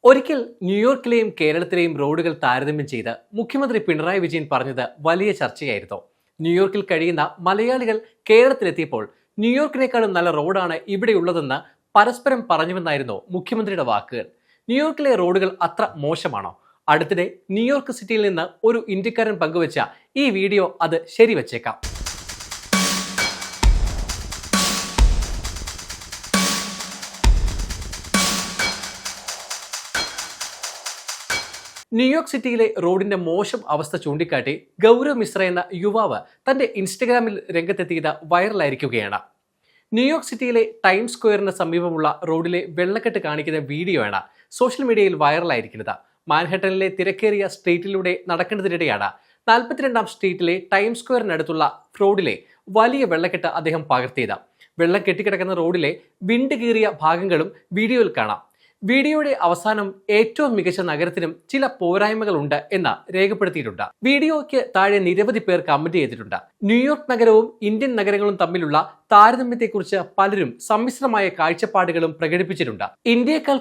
ഒരിക്കൽ ന്യൂയോർക്കിലെയും കേരളത്തിലെയും റോഡുകൾ താരതമ്യം ചെയ്ത് മുഖ്യമന്ത്രി പിണറായി വിജയൻ പറഞ്ഞത് വലിയ ചർച്ചയായിരുന്നു. ന്യൂയോർക്കിൽ കഴിയുന്ന മലയാളികൾ കേരളത്തിലെത്തിയപ്പോൾ ന്യൂയോർക്കിനേക്കാളും നല്ല റോഡാണ് ഇവിടെയുള്ളതെന്ന് പരസ്പരം പറഞ്ഞുവെന്നായിരുന്നു മുഖ്യമന്ത്രിയുടെ വാക്കുകൾ. ന്യൂയോർക്കിലെ റോഡുകൾ അത്ര മോശമാണോ? അടുത്തിടെ ന്യൂയോർക്ക് സിറ്റിയിൽ നിന്ന് ഒരു ഇന്ത്യക്കാരൻ പങ്കുവച്ച ഈ വീഡിയോ അത് ശരിവച്ചേക്കാം. ന്യൂയോർക്ക് സിറ്റിയിലെ റോഡിന്റെ മോശം അവസ്ഥ ചൂണ്ടിക്കാട്ടി ഗൗരവ് മിശ്ര എന്ന യുവാവ് തന്റെ ഇൻസ്റ്റഗ്രാമിൽ രംഗത്തെത്തിയത് വൈറലായിരിക്കുകയാണ്. ന്യൂയോർക്ക് സിറ്റിയിലെ ടൈംസ് സ്ക്വയറിന് സമീപമുള്ള റോഡിലെ വെള്ളക്കെട്ട് കാണിക്കുന്ന വീഡിയോയാണ് സോഷ്യൽ മീഡിയയിൽ വൈറലായിരിക്കുന്നത്. മാൻഹട്ടനിലെ തിരക്കേറിയ സ്ട്രീറ്റിലൂടെ നടക്കുന്നതിനിടെയാണ് 42-ാം സ്ട്രീറ്റിലെ ടൈംസ് സ്ക്വയറിനടുത്തുള്ള റോഡിലെ വലിയ വെള്ളക്കെട്ട് അദ്ദേഹം പകർത്തിയത്. വെള്ളം കെട്ടിക്കിടക്കുന്ന റോഡിലെ വിണ്ട് കീറിയ ഭാഗങ്ങളും വീഡിയോയിൽ കാണാം. വീഡിയോയുടെ അവസാനം ഏറ്റവും മികച്ച നഗരത്തിനും ചില പോരായ്മകൾ ഉണ്ട് എന്ന് രേഖപ്പെടുത്തിയിട്ടുണ്ട്. വീഡിയോയ്ക്ക് താഴെ നിരവധി പേർ കമന്റ് ചെയ്തിട്ടുണ്ട്. ന്യൂയോർക്ക് നഗരവും ഇന്ത്യൻ നഗരങ്ങളും തമ്മിലുള്ള താരതമ്യത്തെക്കുറിച്ച് പലരും സമ്മിശ്രമായ കാഴ്ചപ്പാടുകളും പ്രകടിപ്പിച്ചിട്ടുണ്ട്. ഇന്ത്യയേക്കാൾ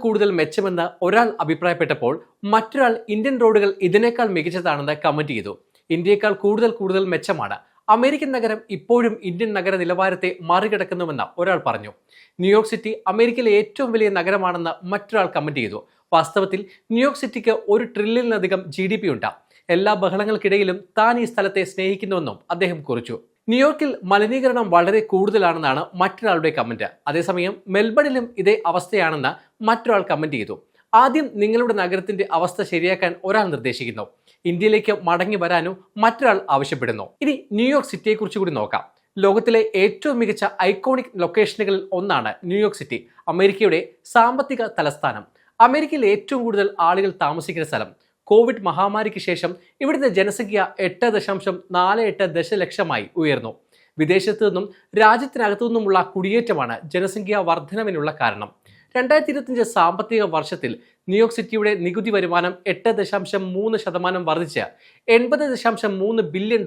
കൂടുതൽ മെച്ചമെന്ന് ഒരാൾ അഭിപ്രായപ്പെട്ടപ്പോൾ മറ്റൊരാൾ ഇന്ത്യൻ റോഡുകൾ ഇതിനേക്കാൾ മികച്ചതാണെന്ന് കമന്റ് ചെയ്തു. ഇന്ത്യയേക്കാൾ കൂടുതൽ മെച്ചമാണ്. അമേരിക്കൻ നഗരം ഇപ്പോഴും ഇന്ത്യൻ നഗര നിലവാരത്തെ മറികടക്കുന്നുവെന്ന് ഒരാൾ പറഞ്ഞു. ന്യൂയോർക്ക് സിറ്റി അമേരിക്കയിലെ ഏറ്റവും വലിയ നഗരമാണെന്ന് മറ്റൊരാൾ കമന്റ് ചെയ്തു. വാസ്തവത്തിൽ ന്യൂയോർക്ക് സിറ്റിക്ക് 1 ട്രില്യണിലധികം GDP ഉണ്ട്. എല്ലാ ബഹളങ്ങൾക്കിടയിലും താൻ ഈ സ്ഥലത്തെ സ്നേഹിക്കുന്നുവെന്നും അദ്ദേഹം കുറിച്ചു. ന്യൂയോർക്കിൽ മലിനീകരണം വളരെ കൂടുതലാണെന്നാണ് മറ്റൊരാളുടെ കമന്റ്. അതേസമയം മെൽബണിലും ഇതേ അവസ്ഥയാണെന്ന് മറ്റൊരാൾ കമന്റ് ചെയ്തു. ആദ്യം നിങ്ങളുടെ നഗരത്തിന്റെ അവസ്ഥ ശരിയാക്കാൻ ഒരാൾ നിർദ്ദേശിക്കുന്നു. ഇന്ത്യയിലേക്ക് മടങ്ങി വരാനും മറ്റൊരാൾ ആവശ്യപ്പെടുന്നു. ഇനി ന്യൂയോർക്ക് സിറ്റിയെക്കുറിച്ച് കൂടി നോക്കാം. ലോകത്തിലെ ഏറ്റവും മികച്ച ഐക്കോണിക് ലൊക്കേഷനുകളിൽ ഒന്നാണ് ന്യൂയോർക്ക് സിറ്റി. അമേരിക്കയുടെ സാമ്പത്തിക തലസ്ഥാനം, അമേരിക്കയിൽ ഏറ്റവും കൂടുതൽ ആളുകൾ താമസിക്കുന്ന സ്ഥലം. കോവിഡ് മഹാമാരിക്ക് ശേഷം ഇവിടുത്തെ ജനസംഖ്യ 8.48 ദശലക്ഷമായി ഉയർന്നു. വിദേശത്തു നിന്നും രാജ്യത്തിനകത്തു നിന്നുമുള്ള കുടിയേറ്റമാണ് ജനസംഖ്യാ വർധനവിനുള്ള കാരണം. 2025 സാമ്പത്തിക വർഷത്തിൽ ന്യൂയോർക്ക് സിറ്റിയുടെ നികുതി വരുമാനം 8.3% വർദ്ധിച്ച് $80.3 ബില്യൺ.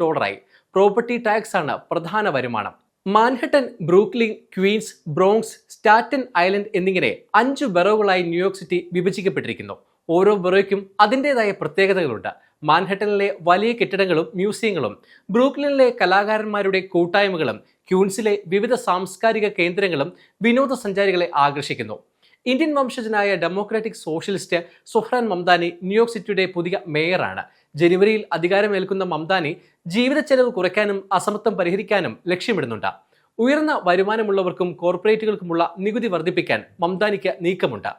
പ്രോപ്പർട്ടി ടാക്സ് ആണ് പ്രധാന വരുമാനം. Manhattan, Brooklyn, Queens, Bronx, Staten Island എന്നിങ്ങനെ 5 ബറോകളായി ന്യൂയോർക്ക് സിറ്റി വിഭജിക്കപ്പെട്ടിരിക്കുന്നു. ഓരോ ബറോയ്ക്കും അതിൻ്റെതായ പ്രത്യേകതകളുണ്ട്. മാൻഹട്ടനിലെ വലിയ കെട്ടിടങ്ങളും മ്യൂസിയങ്ങളും, ബ്രൂക്ലിനിലെ കലാകാരന്മാരുടെ കൂട്ടായ്മകളും, ക്യൂൻസിലെ വിവിധ സാംസ്കാരിക കേന്ദ്രങ്ങളും വിനോദസഞ്ചാരികളെ ആകർഷിക്കുന്നു. ഇന്ത്യൻ വംശജനായ ഡെമോക്രാറ്റിക് സോഷ്യലിസ്റ്റ് സുഹ്റാൻ മംദാനി ന്യൂയോർക്ക് സിറ്റിയുടെ പുതിയ മേയറാണ്. ജനുവരിയിൽ അധികാരമേൽക്കുന്ന മംദാനി ജീവിത ചെലവ് കുറയ്ക്കാനും അസമത്വം പരിഹരിക്കാനും ലക്ഷ്യമിടുന്നുണ്ട്. ഉയർന്ന വരുമാനമുള്ളവർക്കും കോർപ്പറേറ്റുകൾക്കുമുള്ള നികുതി വർദ്ധിപ്പിക്കാൻ മംദാനിക്ക് നീക്കമുണ്ട്.